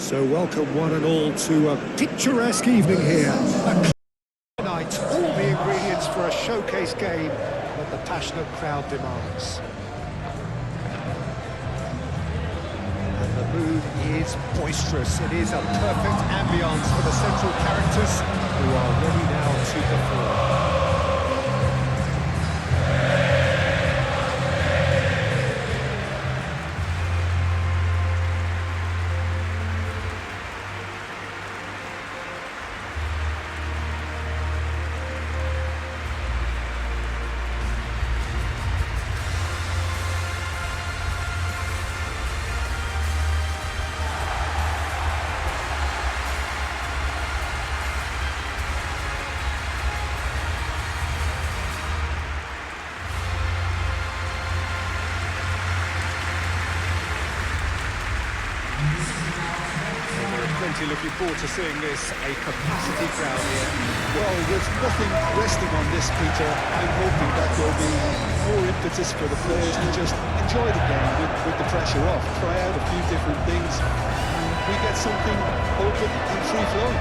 So welcome one and all to a picturesque evening here. A night, all the ingredients for a showcase game that the passionate crowd demands. And the mood is boisterous. It is a perfect ambience for the central characters who are ready now to perform. Looking forward to seeing this, a capacity crowd here. Well, with nothing resting on this, Peter, I'm hoping that there'll be more impetus for the players to just enjoy the game with the pressure off, try out a few different things, and we get something open and free-flowing.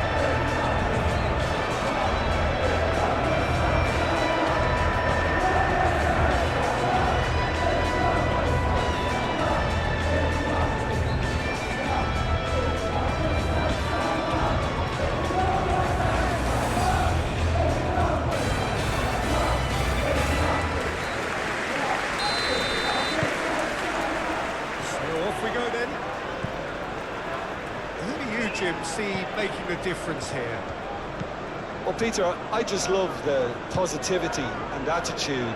See making the difference here? Well, Peter, I just love the positivity and attitude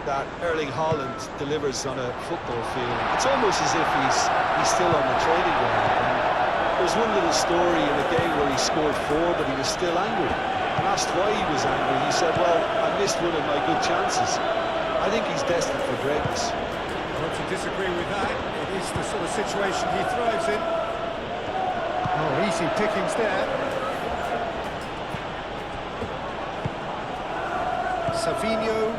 that Erling Haaland delivers on a football field. It's almost as if he's still on the training ground. And there's one little story in a game where he scored 4, but he was still angry. And asked why he was angry, he said, "Well, I missed one of my good chances." I think he's destined for greatness. Not to disagree with that. It is the sort of situation he thrives in. Oh, easy pickings there. Savinho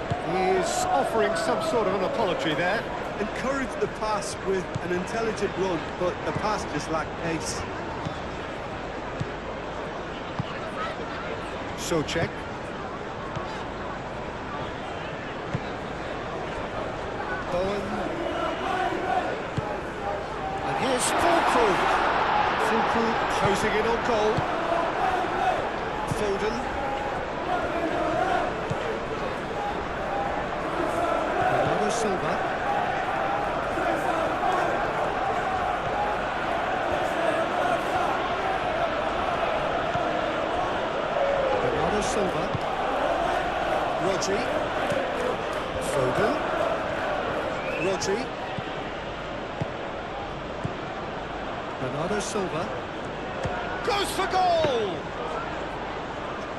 is offering some sort of an apology there. Encouraged the pass with an intelligent run, but the pass just lacked pace. Souček. Bowen. And here's Fulkrug. Closing in on goal. Foden. Bernardo Silva. Bernardo Silva. Rodri. Foden. Rodri. Bernardo Silva. Goes for goal!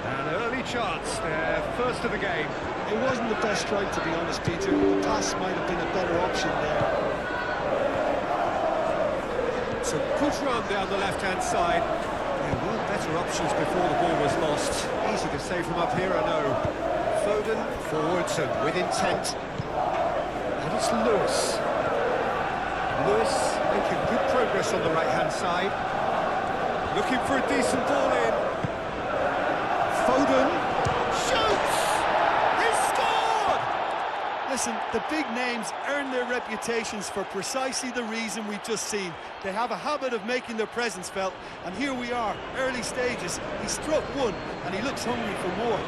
An early chance there, first of the game. It wasn't the best strike, to be honest, Peter. The pass might have been a better option there. It's a good run down the left-hand side. There were better options before the ball was lost. Easy to save from up here, I know. Foden forwards and with intent. And it's Lewis. Lewis making good progress on the right-hand side. Looking for a decent ball in. Foden shoots! He's scored! Listen, the big names earn their reputations for precisely the reason we've just seen. They have a habit of making their presence felt, and here we are, early stages. He struck one, and he looks hungry for more.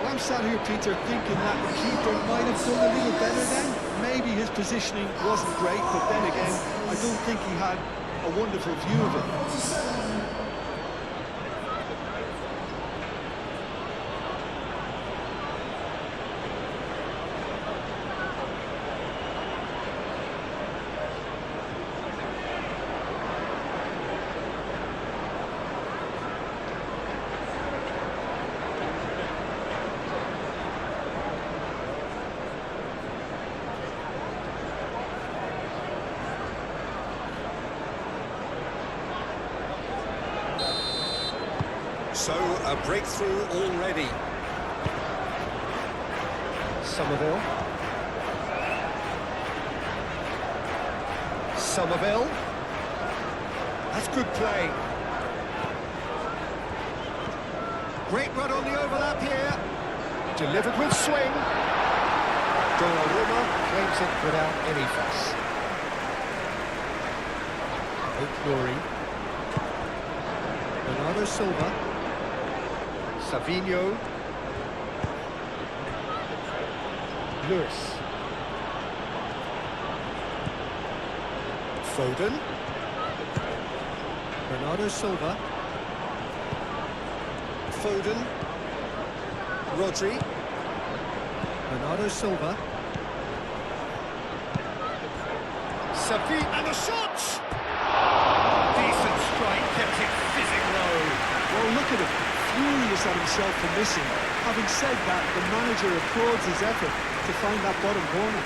I'm sat here, Peter, thinking that the keeper might have done a little better then. Maybe his positioning wasn't great, but then again, I don't think he had a wonderful view of it. So, a breakthrough already. Somerville. Somerville. That's good play. Great run on the overlap here. Delivered with swing. Donnarumma claims it without any fuss. Glory. Bernardo Silva. Savinho. Lewis. Foden. Bernardo Silva. Foden. Rodri. Bernardo Silva. Savinho and the shot! Decent strike, kept it fizzing low. Well, look at him, furious at himself for missing. Having said that, the manager applauds his effort to find that bottom corner.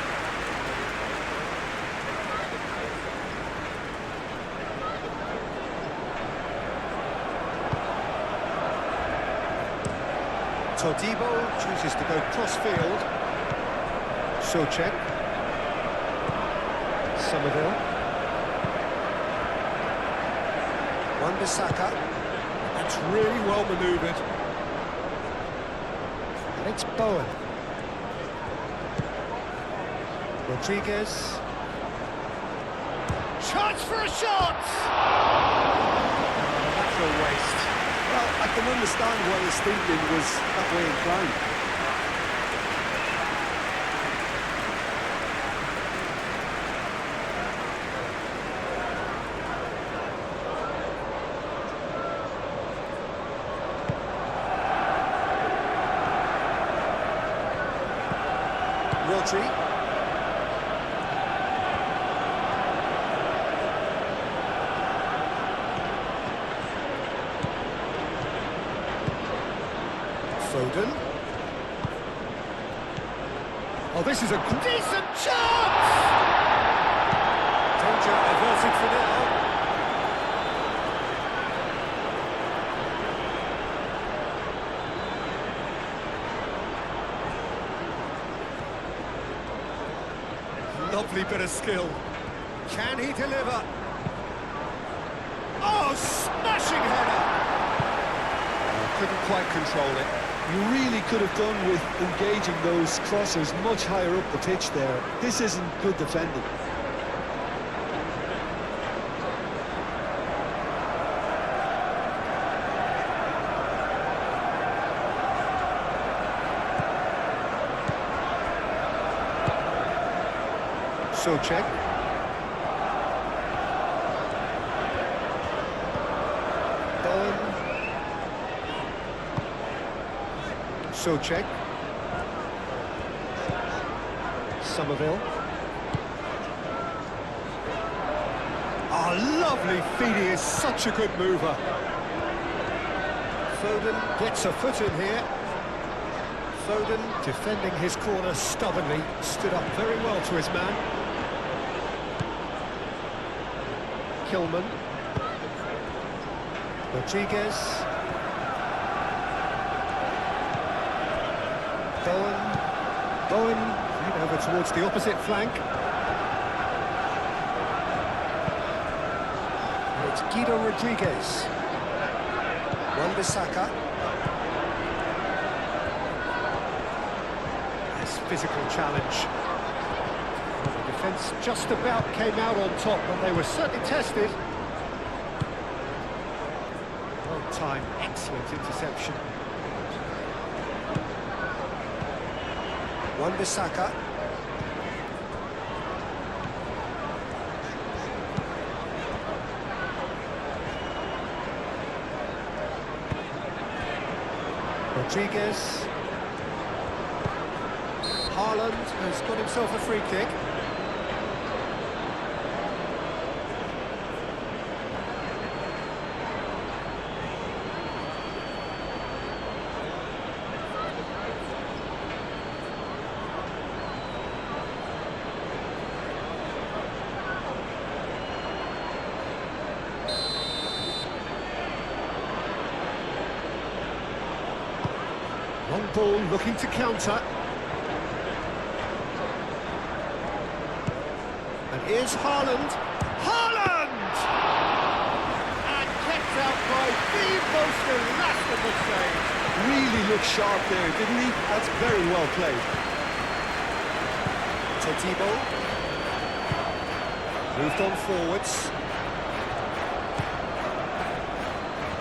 Todibo chooses to go cross-field. Souček. Somerville. Wan-Bissaka. That's really well manoeuvred. And it's Bowen. Rodriguez. Chance for a shot! That's a waste. Well, I can understand why his thinking was that way inclined. Rodri. Foden. Oh, this is a decent chance! Danger averted for now. Lovely bit of skill. Can he deliver? Oh, smashing header! Oh, couldn't quite control it. You really could have done with engaging those crossers much higher up the pitch there. This isn't good defending. Souček. Bowen. Souček. Somerville. Oh, lovely feed. He is such a good mover. Foden gets a foot in here. Foden defending his corner stubbornly. Stood up very well to his man. Kilman. Rodriguez. Bowen right over towards the opposite flank. And it's Guido Rodriguez. Wan-Bissaka. Nice physical challenge. Well, the defence just about came out on top, but they were certainly tested. Well timed, excellent interception. Wan-Bissaka. Rodriguez. Haaland has got himself a free kick. Long ball looking to counter. And here's Haaland. by the most elastic save. Really looked sharp there, didn't he? That's very well played. Todibo. Moved on forwards.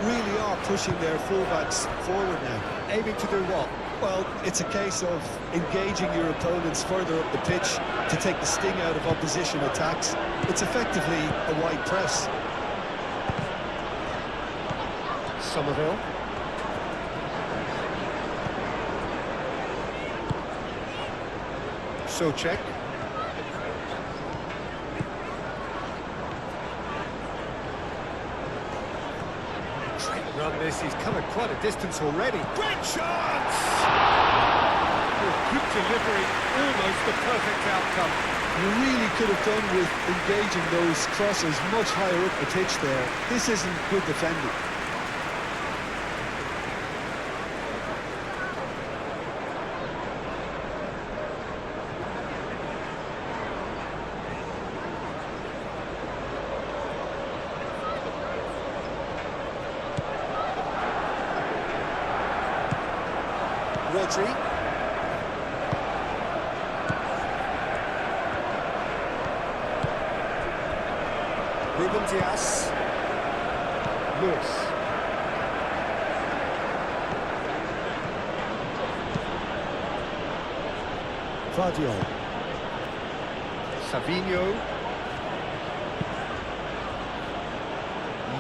Really are pushing their fullbacks forward now. Aiming to do what? Well, it's a case of engaging your opponents further up the pitch to take the sting out of opposition attacks. It's effectively a wide press. Somerville. Socek. Run this, he's covered quite a distance already. Great chance! Oh, good delivery, almost the perfect outcome. You really could have done with engaging those crosses much higher up the pitch there. This isn't good defending. Rodri. Ruben Dias. Lewis. Vadio. Savinho.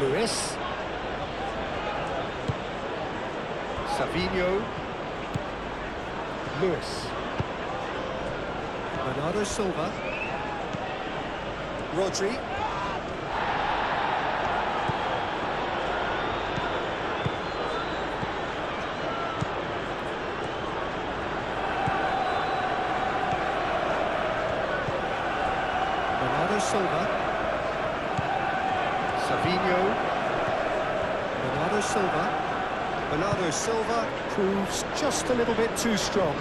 Lewis. Savinho. Lewis. Bernardo Silva. Rodri. Bernardo Silva. Savinho. Bernardo Silva. Bernardo Silva proves just a little bit too strong.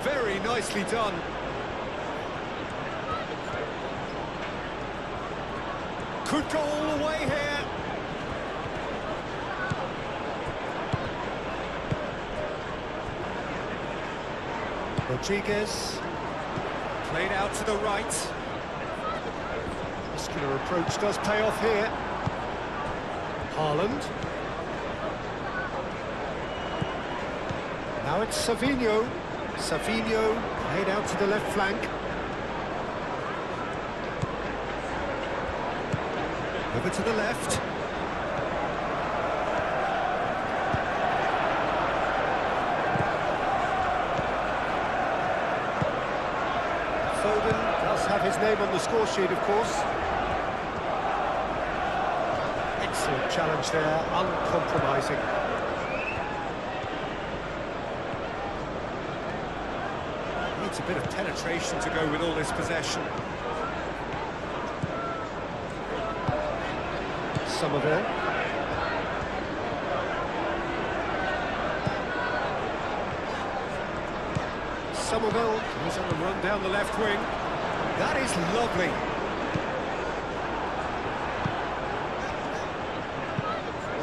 Very nicely done. Could go all the way here. Rodriguez. Played out to the right. Muscular approach does pay off here. Haaland. Now it's Savinho. Savinho played out to the left flank. Over to the left. Foden does have his name on the score sheet, of course. Excellent challenge there, uncompromising. Needs a bit of penetration to go with all this possession. Somerville. Somerville goes on the run down the left wing. That is lovely.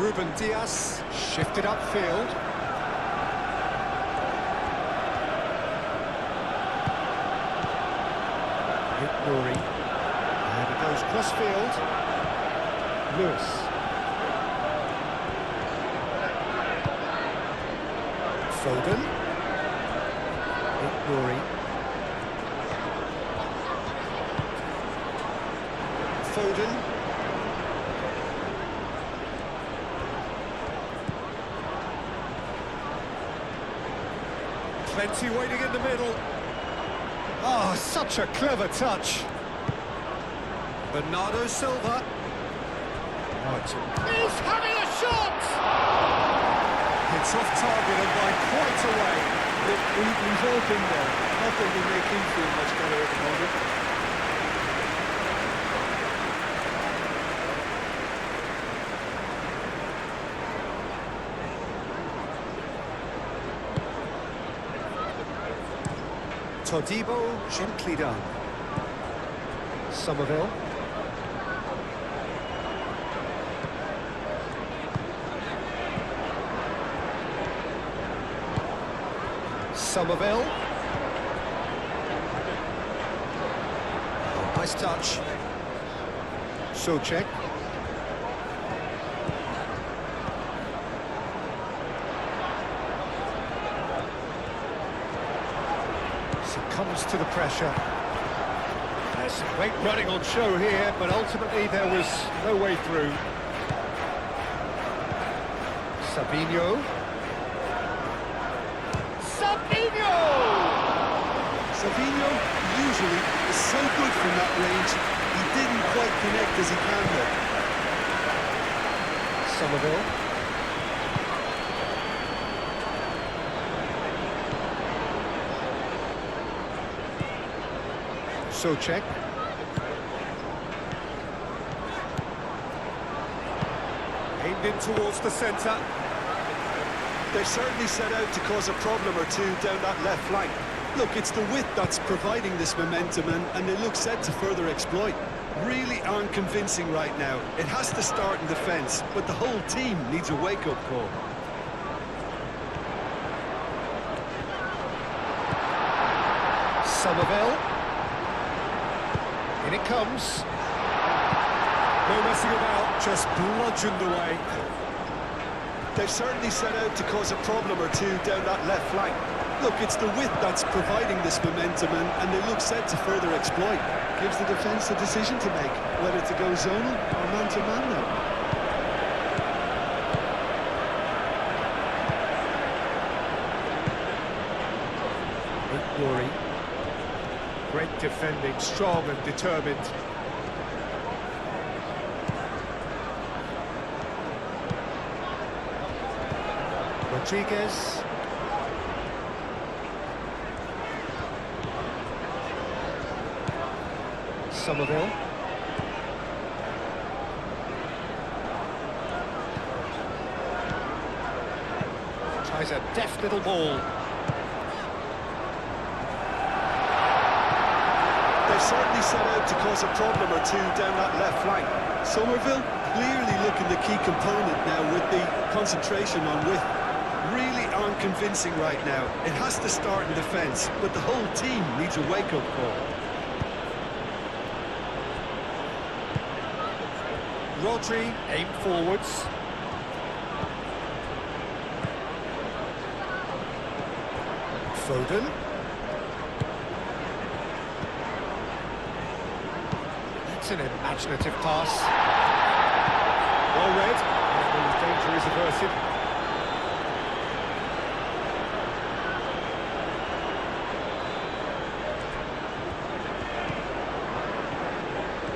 Ruben Dias shifted upfield. Nuri. And it goes crossfield. Lewis. Foden. Nuri. Foden. Plenty waiting in the middle. Oh, such a clever touch. Bernardo Silva. He's having a shot! It's off target and by quite a way. We've all been there. Nothing will make him feel much better at the moment. Todibo, gently done. Somerville. Somerville. Oh, nice touch. Souček. Succumbs to the pressure. There's some great running on show here, but ultimately there was no way through. Sabinho. Sabinho! Savinho usually is so good from that range. He didn't quite connect as he can there. Somerville. Souček. Aimed in towards the centre. They've certainly set out to cause a problem or two down that left flank. Look, it's the width that's providing this momentum, and they look set to further exploit. Really aren't convincing right now. It has to start in defence, but the whole team needs a wake-up call. Somerville. In it comes. No messing about, just bludgeoned away. They've certainly set out to cause a problem or two down that left flank. Look, it's the width that's providing this momentum, and they look set to further exploit. Gives the defence a decision to make, whether to go zonal or man-to-man now. Rory. Great defending, strong and determined. Rodriguez. Somerville. Tries a deft little ball. They've certainly set out to cause a problem or two down that left flank. Somerville clearly looking the key component now with the concentration on width. Really aren't convincing right now. It has to start in defence, but the whole team needs a wake-up call. Rodri aimed forwards. Foden. That's an imaginative pass. Well read. And the danger is averted.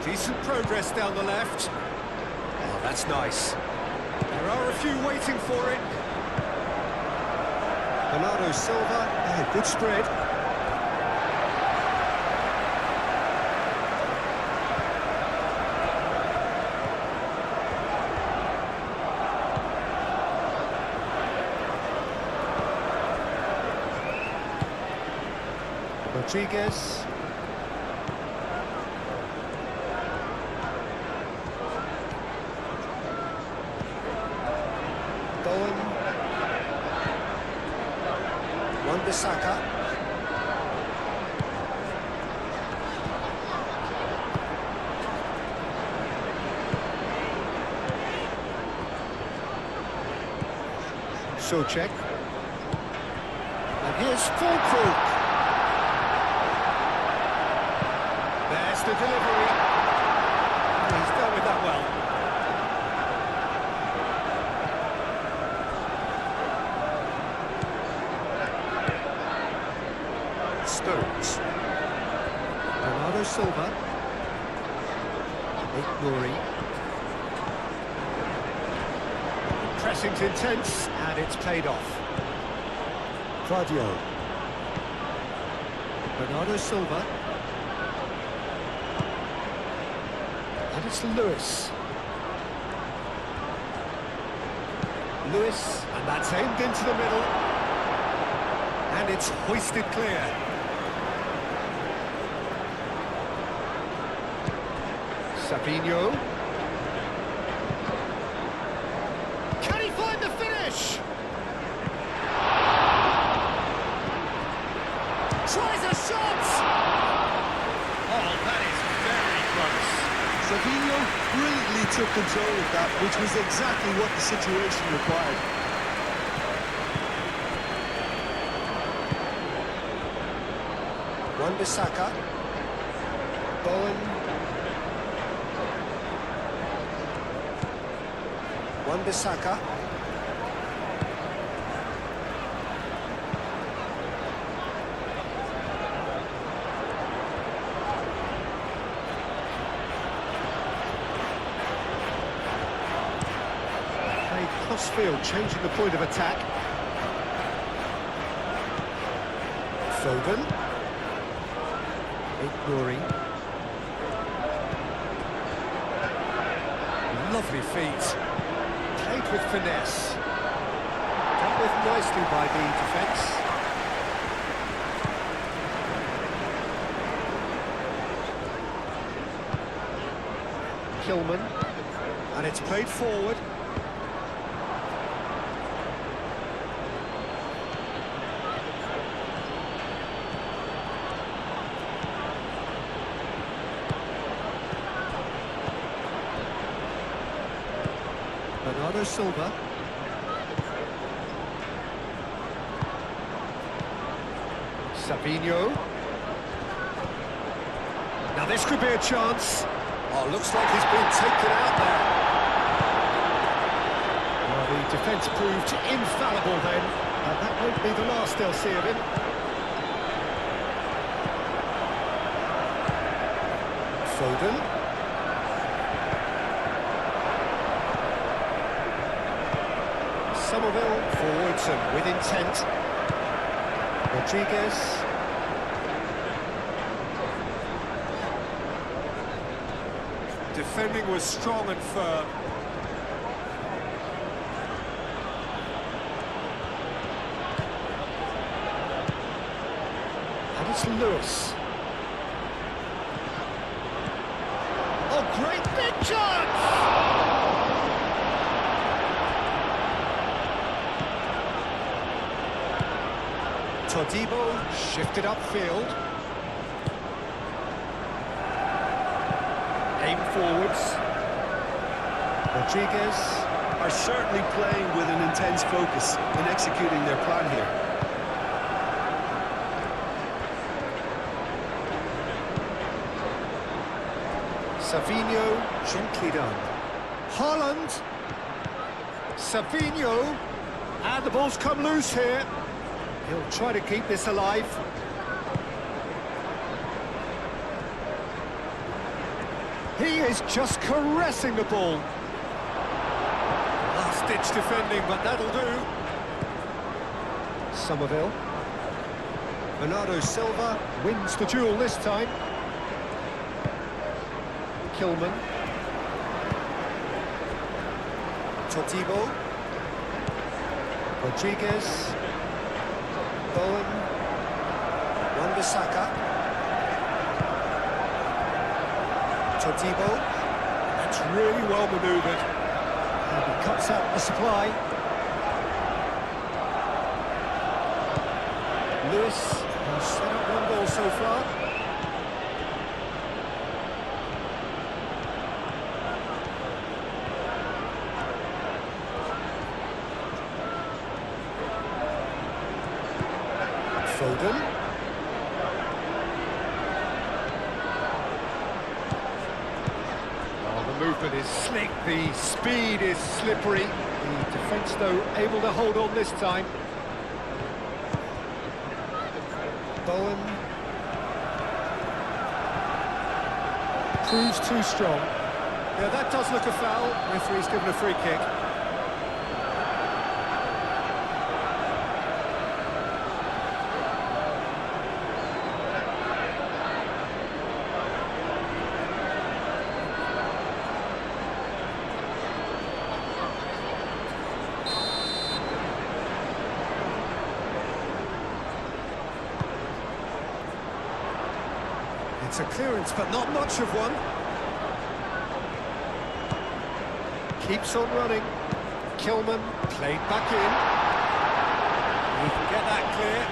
Decent progress down the left. Oh, that's nice. There are a few waiting for it. Bernardo Silva, good spread. Rodriguez. Wan-Bissaka. Souček. And here's Fulkrug. There's the delivery. He's dealt with that well. Stones. Bernardo Silva. Rory. Pressing's intense, and it's paid off. Claudio. Bernardo Silva. And it's Lewis. Lewis, and that's aimed into the middle. And it's hoisted clear. Sabinho. Can he find the finish? took control of that, which was exactly what the situation required. Wan-Bissaka. Bowen. Wan-Bissaka. Crossfield changing the point of attack. Foden. Ignoring. Lovely feet. Played with finesse. Dealt with nicely by the defence. Kilman. And it's played forward. Bernardo Silva. Savinho. Now this could be a chance. Oh, looks like he's been taken out there. Well, the defence proved infallible then. And that won't be the last they'll see of him. Foden. Somerville forwards and with intent. Rodriguez. Defending was strong and firm. And it's Lewis. Oh, great big chance! Todibo shifted upfield. Aim forwards. Rodriguez Are certainly playing with an intense focus in executing their plan here. Savinho, gently done. Haaland. Savinho. And the ball's come loose here. He'll try to keep this alive. He is just caressing the ball. Last-ditch defending, but that'll do. Somerville. Bernardo Silva wins the duel this time. Kilman. Todibo. Rodriguez. Bowen. Wan-Bissaka. Todibo. That's really well manoeuvred. And he cuts out the supply. Lewis has set up one goal so far. Foden. Oh, the movement is slick, the speed is slippery. The defence, though, able to hold on this time. Bowen. Proves too strong. Yeah, that does look a foul. Referee's given a free kick. It's a clearance, but not much of one. Keeps on running. Kilman played back in. He can get that clear.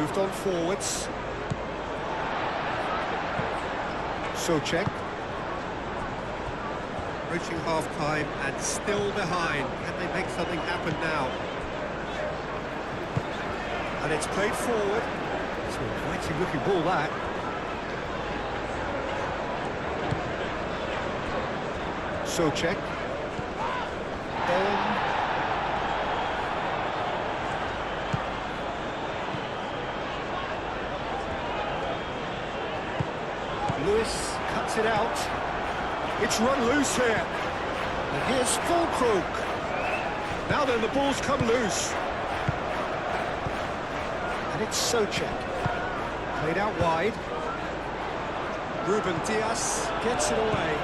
moved on forwards. Check. Reaching half-time and still behind. Can they make something happen now? And it's played forward. It's an inviting looking ball, that. Check. Lewis cuts it out. It's run loose here. And here's Fulkrug. Now then, the ball's come loose. And it's Souček. Played out wide. Ruben Dias gets it away.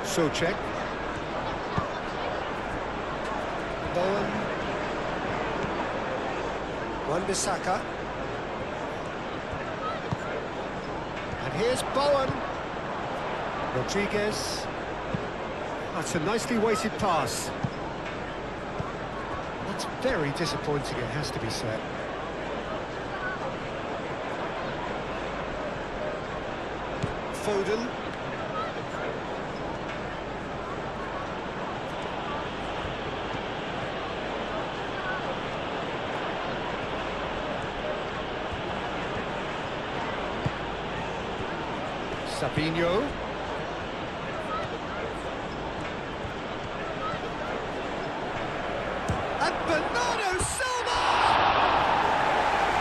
Souček. Bowen. Wan-Bissaka. And here's Bowen. Rodriguez. That's a nicely weighted pass. That's very disappointing, it has to be said. Foden. Sabinho. And Bernardo Silva!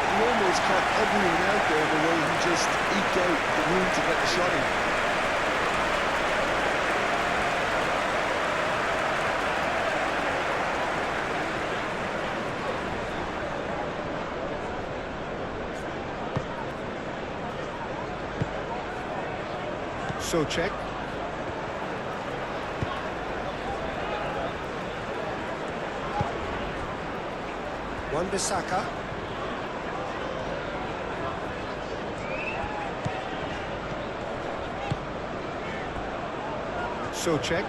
He almost caught everyone out there the way he just eked out the room to get the shot in. Souček. Wan-Bissaka. Souček.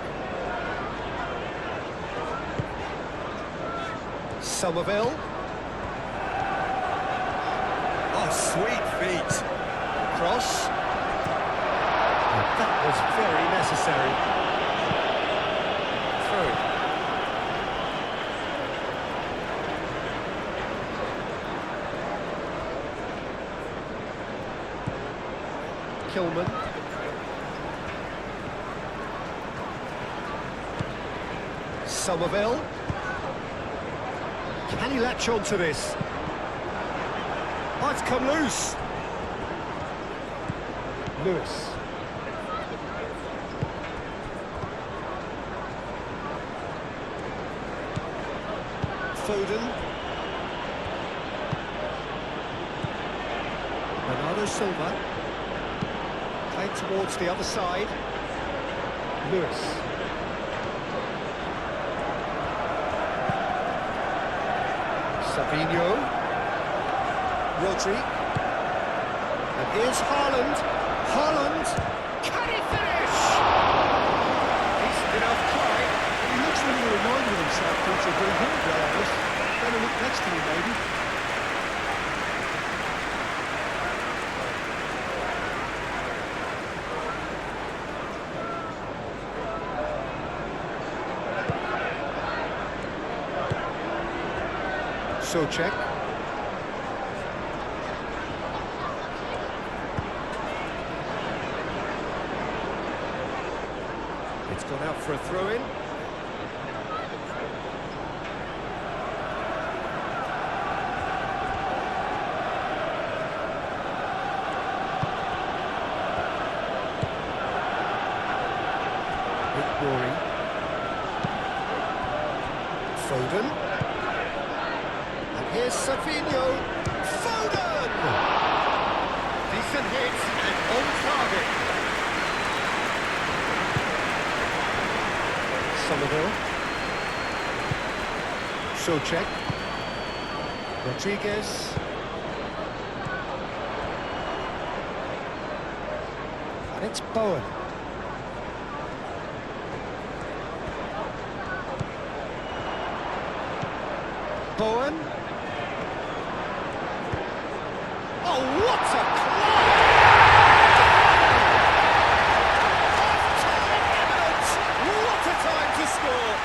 Somerville. Oh, sweet feet. Cross. That was very necessary. Through. Kilman. Somerville. Can he latch on to this? Oh, it's come loose. Lewis. Foden. Bernardo Silva. Played towards the other side. Lewis. Sabinho. Rodri. And here's Haaland. Haaland. Can he finish? Decent enough try. He looks a little annoyed with himself, Peter, but he hit it well, honest. Better look next to you, maybe. Souček. It's gone out for a throw-in. Rory. Foden. And here's Sabinho. Foden! Decent hit and on target. Somerville. Souček. Rodriguez. And it's Bowen. Bowen. Oh, what a class! Half-time imminent! What a time to score!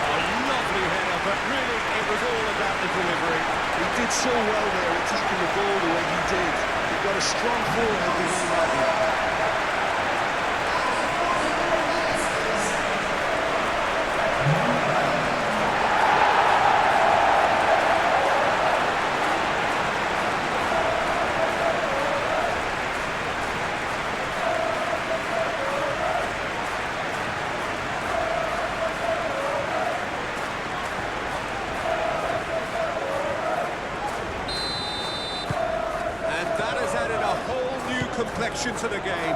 A lovely header, but really it was all about the delivery. He did so well there, attacking the ball the way he did. He got a strong forehead behind that. Complexion to the game.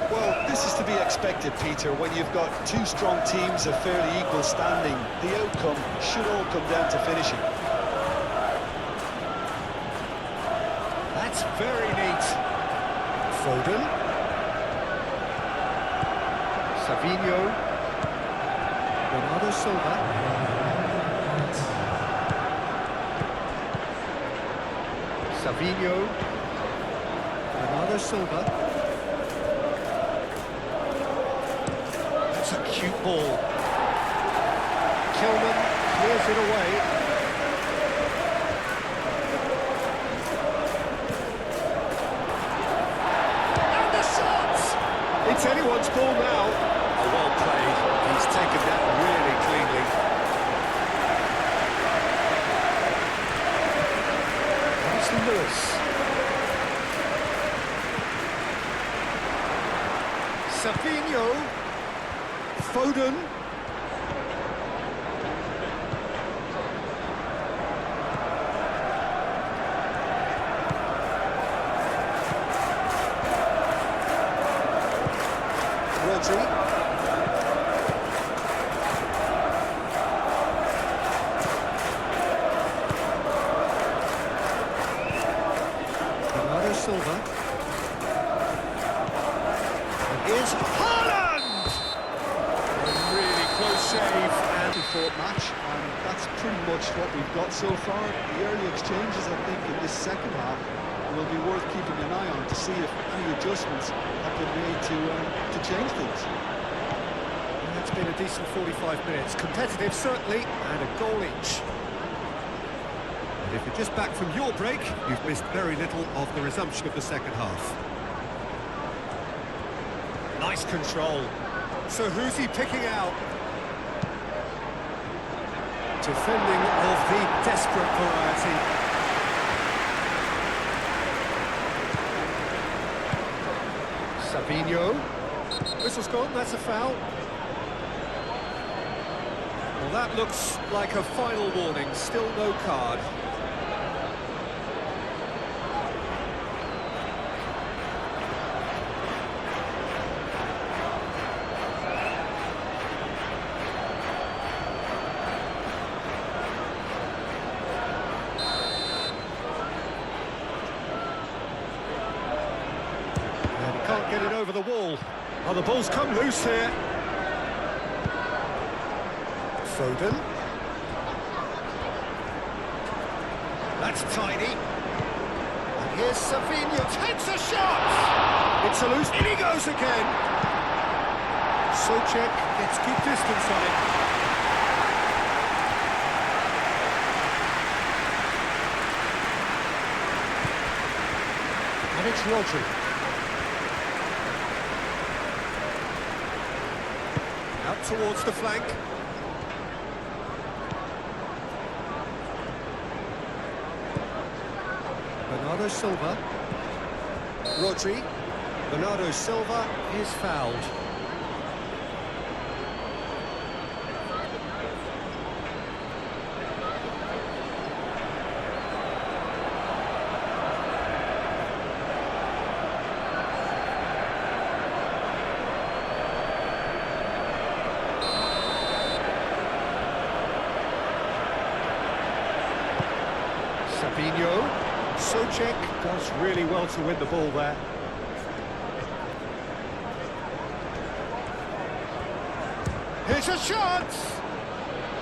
Well, this is to be expected, Peter, when you've got two strong teams of fairly equal standing. The outcome should all come down to finishing. That's very neat. Foden. Savinho. Bernardo Silva. Savinho. Bernardo Silva. That's a cute ball. Kilman clears it away. And the shot! It's anyone's ball now. Oh, well played. He's taken that really cleanly. That's Lewis. Savinho, Foden, Rodri, Bernardo Silva, and here's Haaland! A really close save and Fought match, and that's pretty much what we've got so far. The early exchanges, I think, in this second half will be worth keeping an eye on to see if any adjustments have been made to change things. And it's been a decent 45 minutes. Competitive, certainly, and a goal each. And if you're just back from your break, you've missed very little of the resumption of the second half. Nice control. So who's he picking out? Defending of the desperate variety. Savinho. Whistle's gone, that's a foul. Well, that looks like a final warning, still no card. Can't get it over the wall. Oh, the ball's come loose here. Foden. That's tidy. And here's Savinho. Takes a shot! It's a loose. In he goes again. Socek gets good distance on it. And it's Rodri. Out towards the flank. Bernardo Silva. Rodri. Bernardo Silva is fouled. Savinho. Socek does really well to win the ball there. Here's a shot!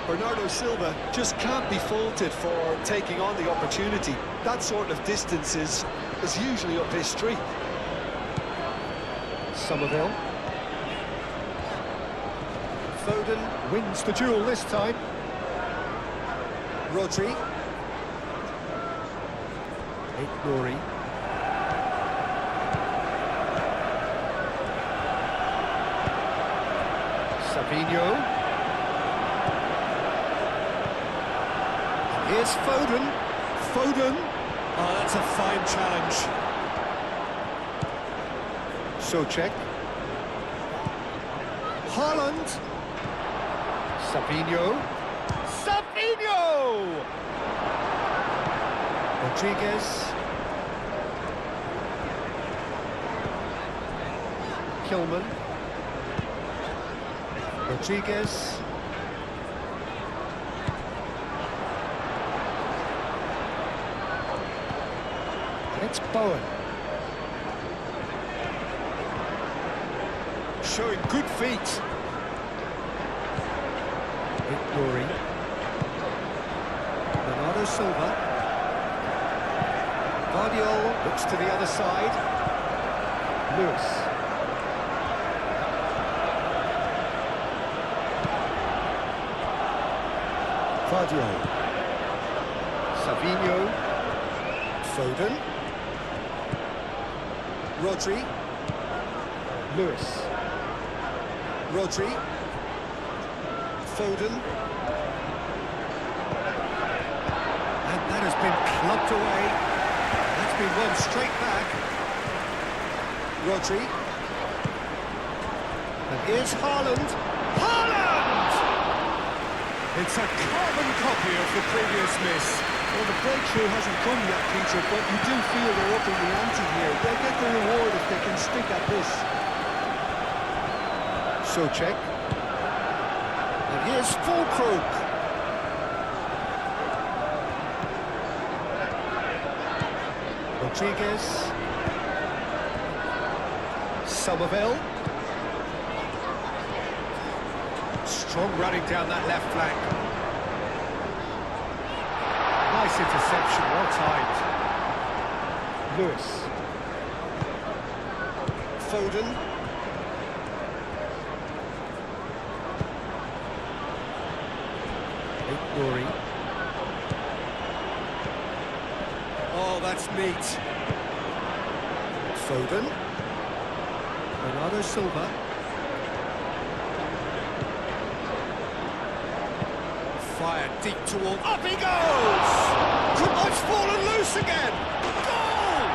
Bernardo Silva just can't be faulted for taking on the opportunity. That sort of distance is usually up his street. Somerville. Foden wins the duel this time. Rodri. Nouri. Savinho. Here's Foden. Foden. Oh, that's a fine challenge. Socek. Haaland. Savinho. Savinho! Rodriguez. Kilman. Rodriguez. It's Bowen. Showing good feet. Nouri. Bernardo Silva. Guardiola looks to the other side. Lewis. Guardiola. Savinho. Foden. Rodri. Lewis. Rodri. Foden. And that has been clubbed away. That's been won straight back. Rodri. And here's Haaland. Haaland! It's a carbon copy of the previous miss. Well, the breakthrough hasn't come yet, Peter, but you do feel they're upping the ante here. They'll get the reward if they can stick at this. Socek. And here's Fulkrug. Rodriguez. Somerville. Strong running down that left flank. Nice interception, well timed. Lewis. Foden. Nouri. Oh, that's neat. Foden. Bernardo Silva. Fired deep toward... Up he goes! Oh, it's fallen loose again! Goal!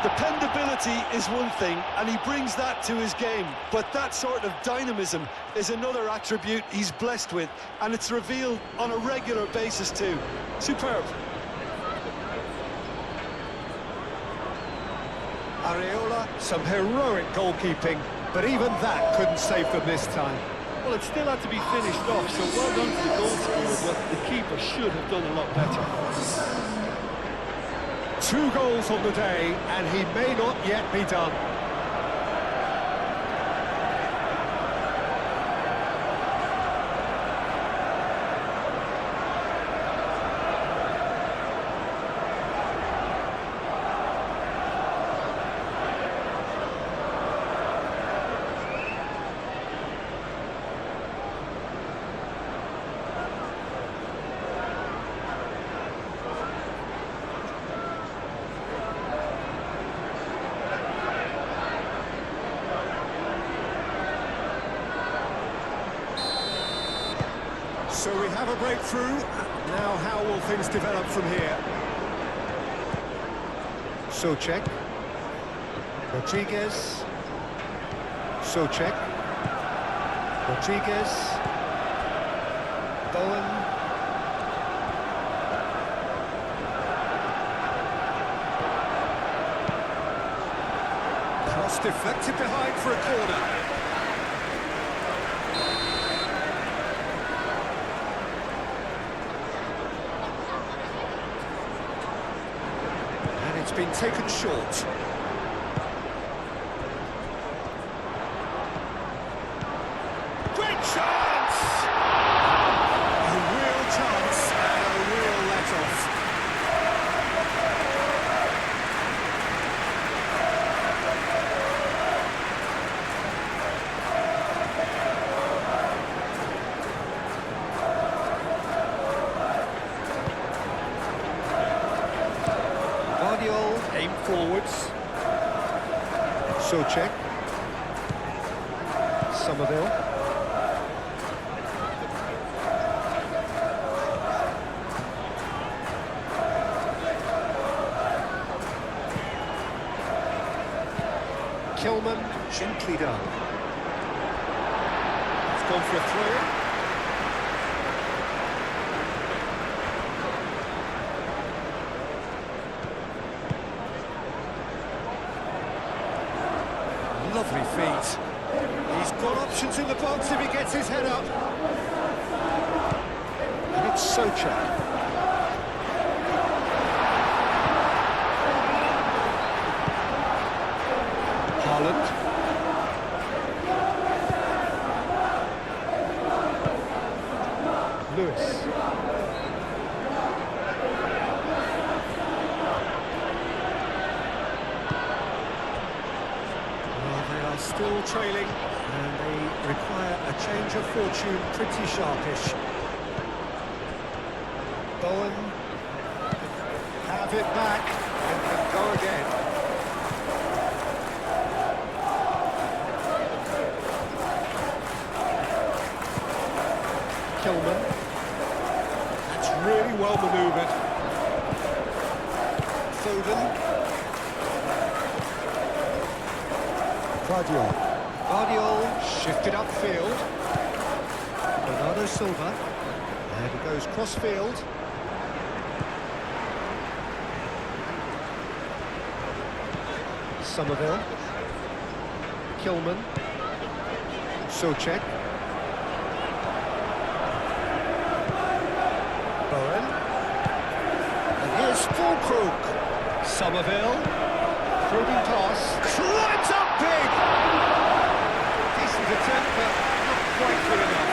Dependability is one thing, and he brings that to his game. But that sort of dynamism is another attribute he's blessed with, and it's revealed on a regular basis too. Superb. Areola, some heroic goalkeeping, but even that couldn't save them this time. Well, it still had to be finished off, so well done to the goal scorer, but the keeper should have done a lot better. 2 goals on the day, and he may not yet be done. So we have a breakthrough. Now how will things develop from here? Socek. Rodriguez. Socek. Rodriguez. Bowen. Cross deflected behind for a corner. It's been taken short. Great Chance! A real chance and a real let-off. Aim forwards. Socek. Somerville. Kilman, gently done. It's gone for a throw. Lovely feet. He's got options in the box if he gets his head up. And it's Socek. Haaland. Lewis. Still trailing, and they require a change of fortune pretty sharpish. Bowen have it back and can go again. Kilman. That's really well manoeuvred. Foden. Guardiola shifted upfield. Bernardo Silva. And he goes cross-field. Somerville. Kilman. Socek. Bowen. And here's Fulkrug. Somerville. Probing pass. Climbs up big! Decent attempt, but not quite good enough.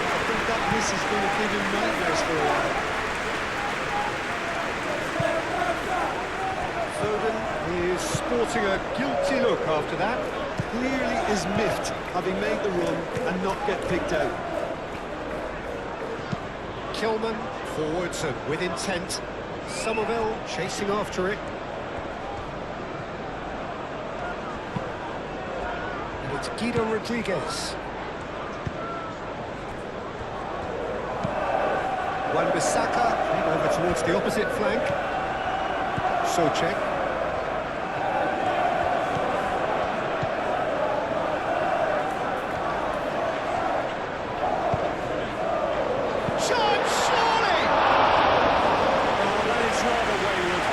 I think that miss is going to give him nightmares for a while. Foden is sporting a guilty look after that. Clearly is miffed, having made the run and not get picked out. Kilman forwards and with intent. Somerville chasing after it. It's Guido Rodriguez. Wan-Bissaka over towards the opposite flank. Socek. Chance, surely! Oh, that is rather wayward.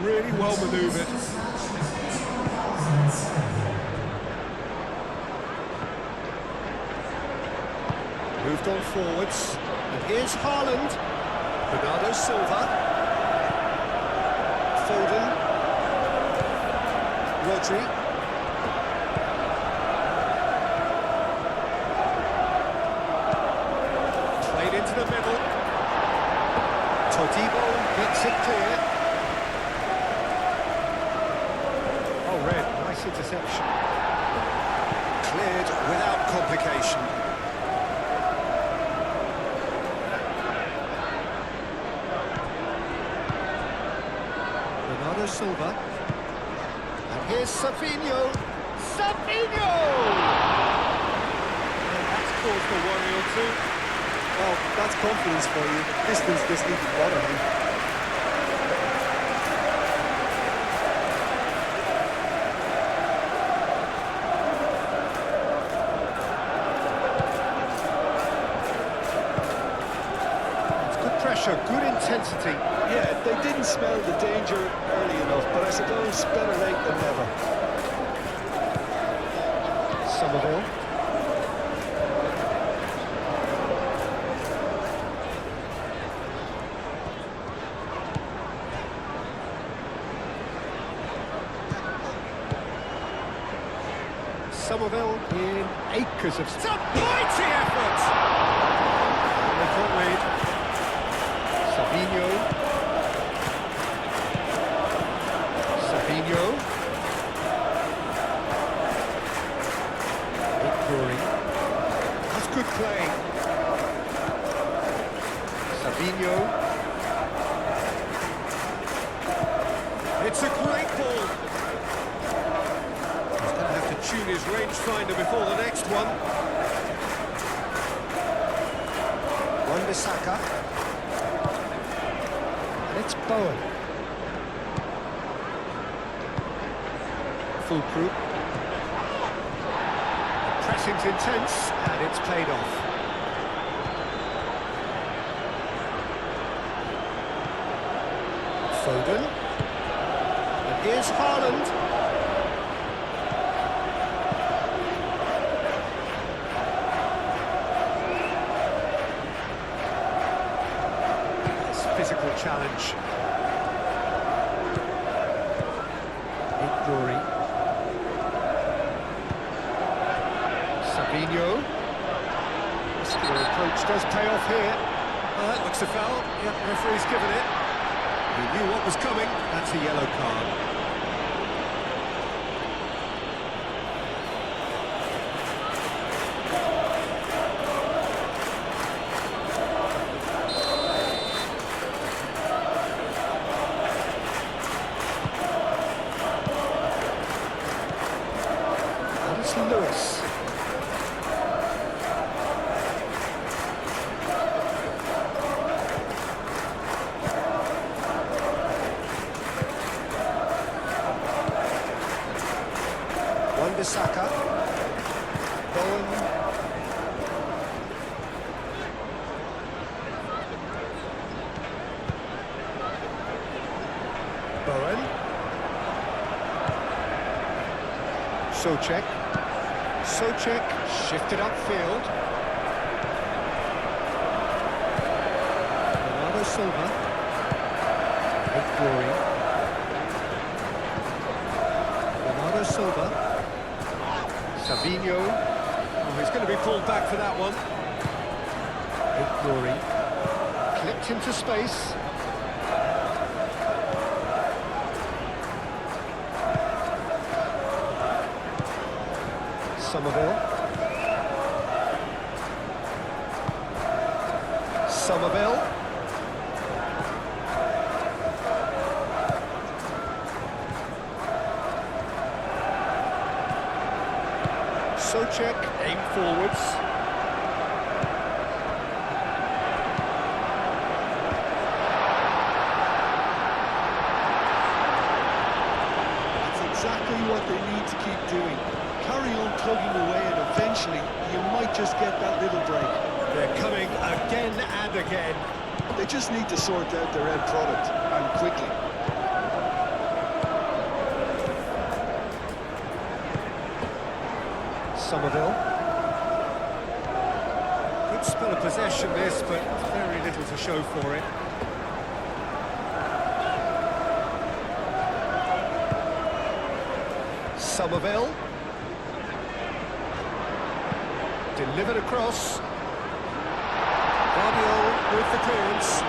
Really well manoeuvred. Moved on forwards. And here's Haaland. Bernardo Silva. Foden. Rodri. Played into the middle. Todibo gets it clear. Nice interception. Cleared without complication. Bernardo Silva. And here's Savinho. Savinho! And that's caused a worry or two. Well, that's confidence for you. Distance doesn't even bother him. show good intensity. Yeah, they didn't smell the danger early enough, but I suppose better late than never. Somerville. Somerville in acres of... It's a mighty effort! They can't read. Sabinho. Sabinho. Victory. That's good play. Sabinho. It's a great ball. He's going to have to tune his rangefinder before the next one. Wan-Bissaka. And it's Bowen. Fulcrum. The pressing's intense, and it's played off. Foden. And here's Haaland. Physical challenge. Victory. Sabinho. Muscular approach does pay off here. That looks a foul. Yep, referee's given it. He knew what was coming. That's a yellow card. Lewis. Wan-Bissaka. Bowen. Bowen. Souček. Souček shifted upfield. Bernardo Silva. Victory. Bernardo Silva. Sabinho. Oh, he's going to be pulled back for that one. Victory. Clipped into space. Somerville. Somerville. Souček, aim forwards. That's exactly what they need to keep doing. Carry on plugging away, and eventually you might just get that little break. They're coming again and again. They just need to sort out their end product, and quickly. Somerville. Good spell of possession this, but very little to show for it. Somerville. Delivered across. Guardiola with the clearance.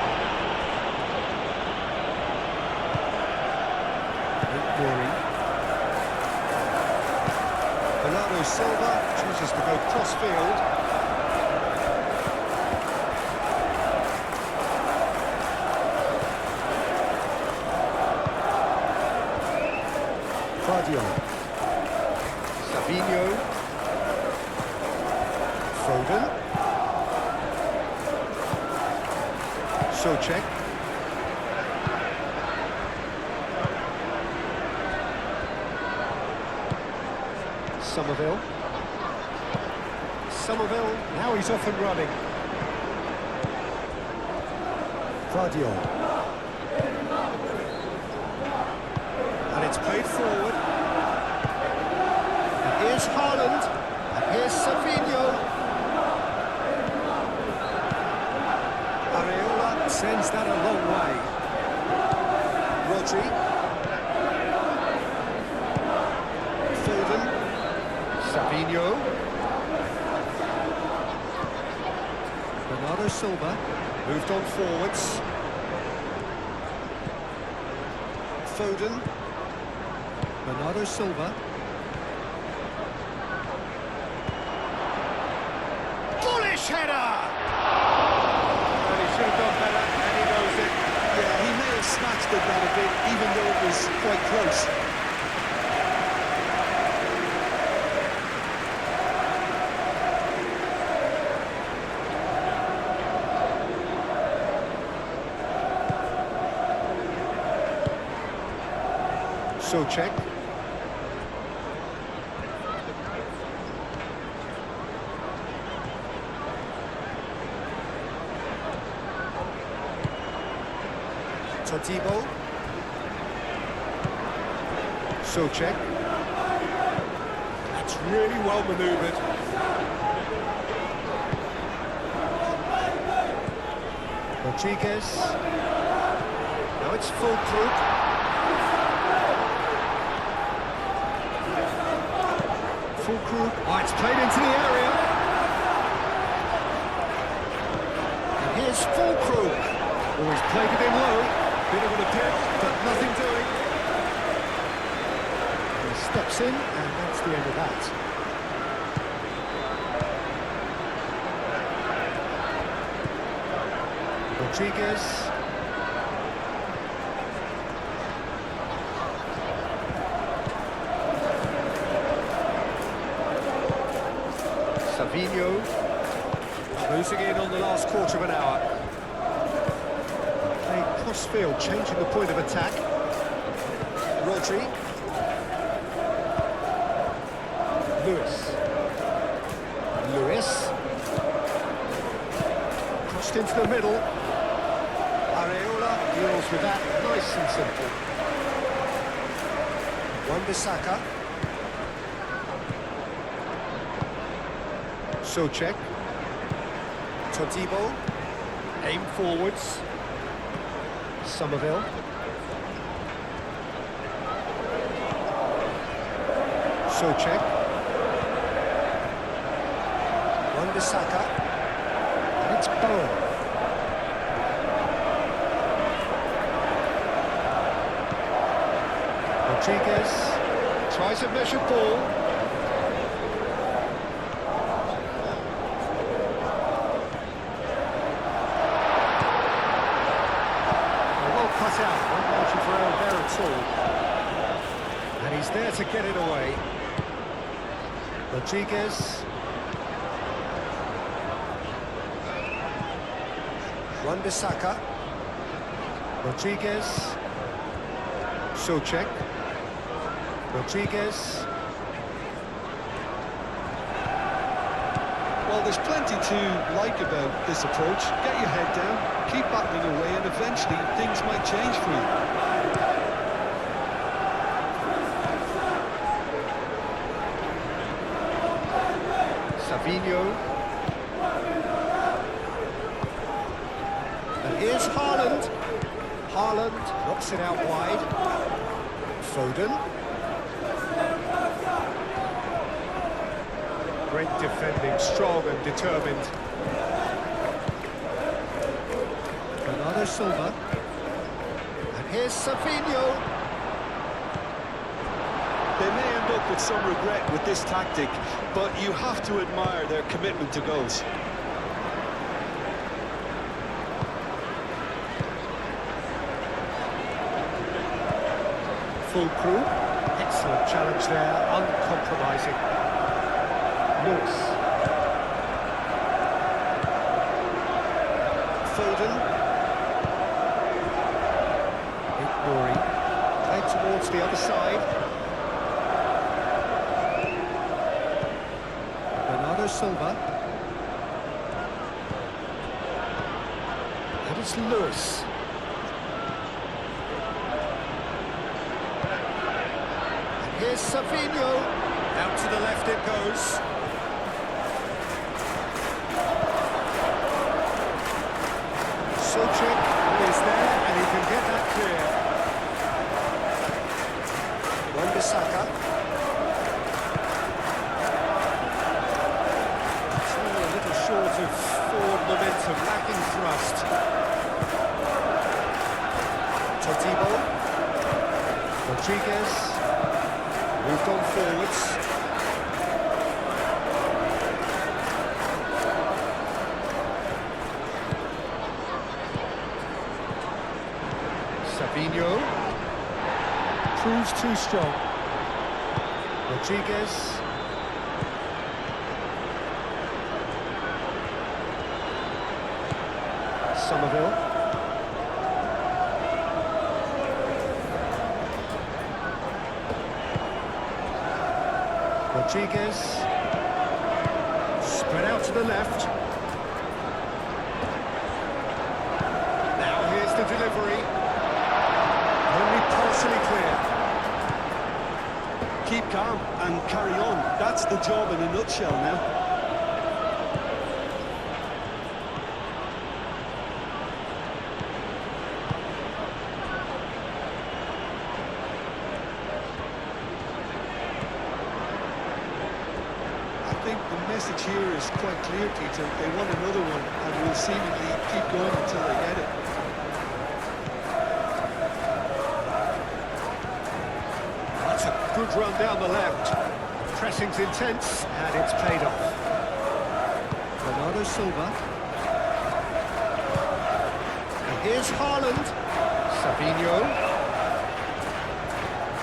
Victory. Bernardo Silva chooses to go cross-field. Guardiola. Sabinho. Foden. Souček. Somerville. Somerville, now he's off and running. Guardiola. And it's played forward. And here's Haaland. And here's Savinho. Areola sends that a long way. Rodri. Foden. Savinho. Bernardo Silva. Moved on forwards. Foden. Bernardo Silva. Bullish header! And he should have done better, and he knows it. Yeah, he may have snatched at that a bit, even though it was quite close. Souček. Todibo. Souček. That's really well manoeuvred. Rodriguez. Now it's Fulkrug. Fulkrug. Oh, it's played into the area. And here's Fulkrug. Oh, he's played it in low. Bit of an attempt, but nothing doing. And he steps in, and that's the end of that. Rodriguez. Savinho. Losing in on the last quarter of an hour. Cross-field, changing the point of attack. Rodri. Lewis. Crossed into the middle. Areola deals with that, nice and simple. Wan-Bissaka. Souček. Todibo. Aim forwards. Somerville. Souček. Wan-Bissaka. And it's Bowen. Rodriguez tries a measured ball. Cut out, not marching for error there at all. And he's there to get it away. Rodriguez. Wan-Bissaka. Rodriguez. Souček. Rodriguez. Well, there's plenty to like about this approach. Get your head down, keep battling away, and eventually things might change for you. Savinho. And here's Haaland. Haaland knocks it out wide. Foden. Great defending, strong and determined. Bernardo Silva. And here's Savinho. They may end up with some regret with this tactic, but you have to admire their commitment to goals. Fulkrug. Excellent challenge there, uncompromising. Lewis. Foden. Ignoring. Played towards the other side. Bernardo Silva. And Here's Lewis. And here's Savinho. Out to the left it goes. Suchek is there, and he can get that clear. Wan-Bissaka. Still a little short of forward momentum, lacking thrust. Totibo. Rodriguez. Moved on forwards. Savinho proves too strong. Rodriguez. Somerville. Rodriguez. Spread out to the left. Now here's the delivery. Only partially clear. Keep calm and carry on. That's the job in a nutshell now. I think the message here is quite clear, Peter. They want another one and will seemingly keep going until they get it. That's a good run down the left. Pressing's intense, and it's paid off. Bernardo Silva. And here's Haaland. Savinho.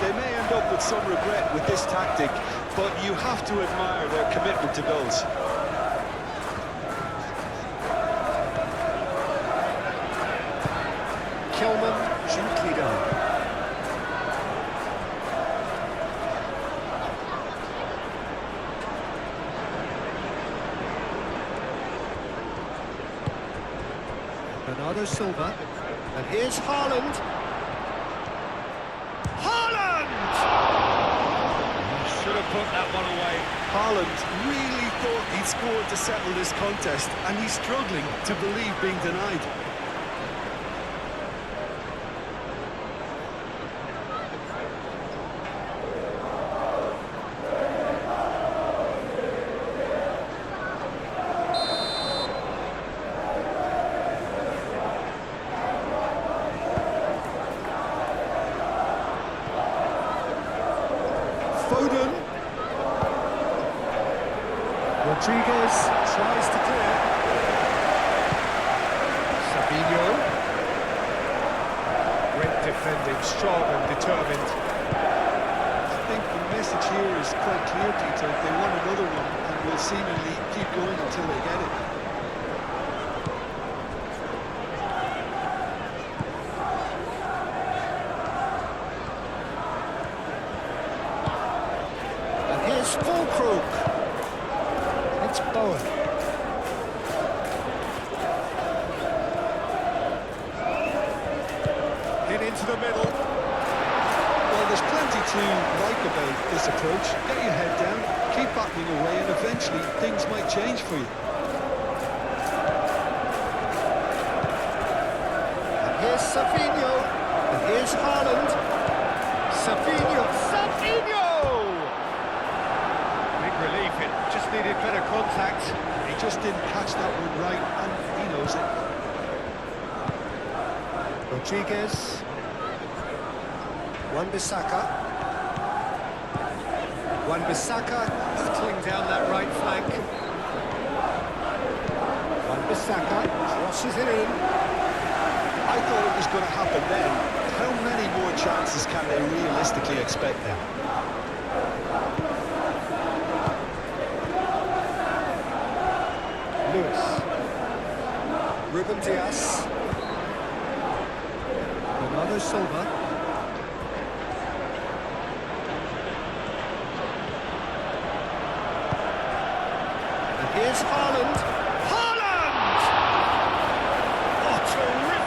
They may end up with some regret with this tactic, but you have to admire their commitment to goals. Kilman, gently done. Bernardo Silva. And here's Haaland. Haaland! Should have put that one away. Haaland really thought he'd scored to settle this contest, and he's struggling to believe being denied. Foden. Rodriguez tries to clear. Savinho. Great defending, strong and determined. I think the message here is quite clear, Peter. They want another one and will seemingly keep going until they get it. Here's Fulkrug. It's Bowen. In into the middle. Well, there's plenty to like about this approach. Get your head down, keep battling away, and eventually things might change for you. And here's Savinho. And here's Haaland. Savinho. Savinho! Big relief. It just needed better contact. He just didn't catch that one right, and he knows it. Rodriguez. Wan-Bissaka. Wan-Bissaka hurtling down that right flank. Wan-Bissaka crosses it in. I thought it was going to happen then. How many more chances can they realistically expect now? Lewis. Ruben Diaz. Bernardo Silva. And here's Haaland. Haaland! Oh, terrific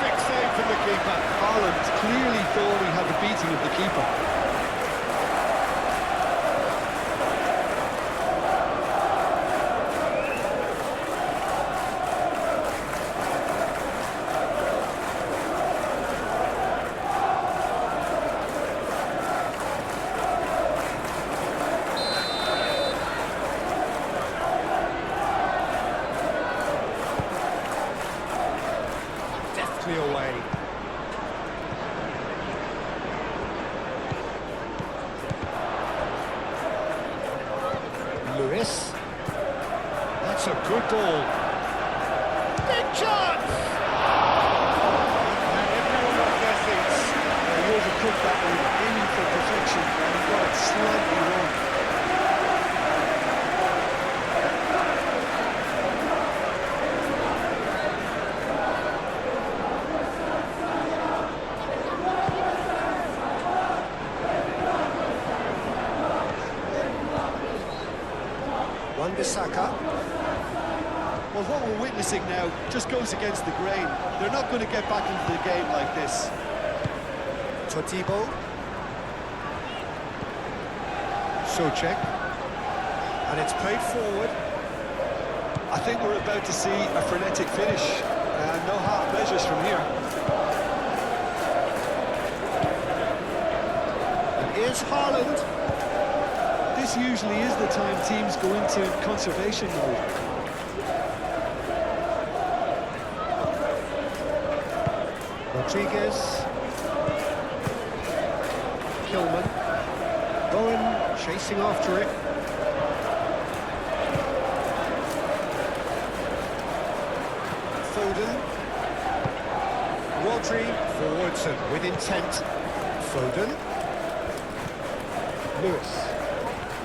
But Haaland clearly thought he had the beating of the keeper. Deftly away. Lewis. That's a good ball. Big chance! And everyone off their seats. He overcooked that one, aiming for perfection, and he got it slightly wrong. Wan-Bissaka. Well, what we're witnessing now just goes against the grain. They're not going to get back into the game like this. Totibo. Souček. And it's played forward. I think we're about to see a frenetic finish, and no half measures from here. And here's Haaland. This usually is the time teams go into conservation mode. Rodriguez. Kilman. Bowen chasing after it. Foden. Rodri forwards and with intent. Foden. Lewis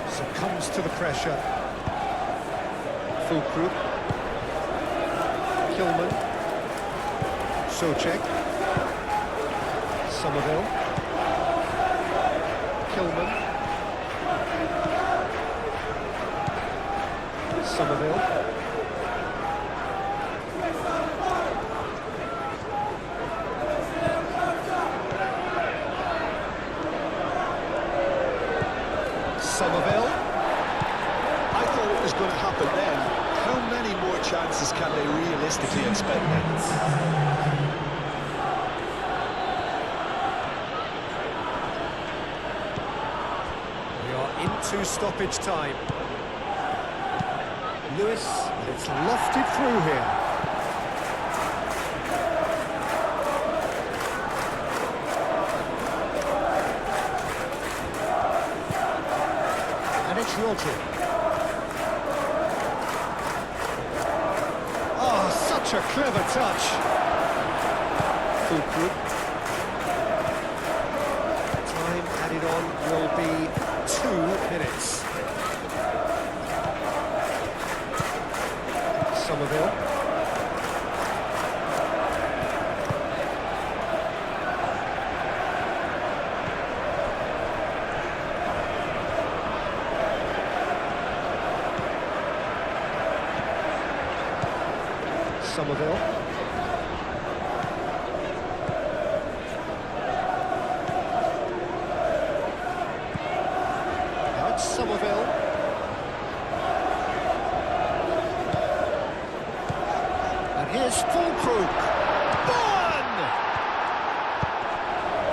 succumbs to the pressure. Fulkrug. Kilman. Souček. Somerville. Kilman. Somerville. Somerville. I thought it was going to happen then. How many more chances can they realistically expect then? We are into stoppage time. Lewis, it's lofted through here. And it's Rodri. Oh, such a clever touch. Fulkrug. Time added on will be 2 minutes. Somerville. Somerville. Now it's Somerville. And here's Fulkrug. Bowen!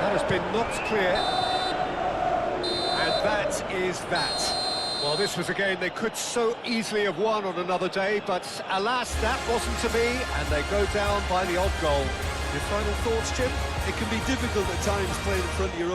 That has been knocked clear. And that is that. Well, this was a game they could so easily have won on another day, but alas, that wasn't to be, and they go down by the odd goal. Your final thoughts, Jim? It can be difficult at times playing in front of your own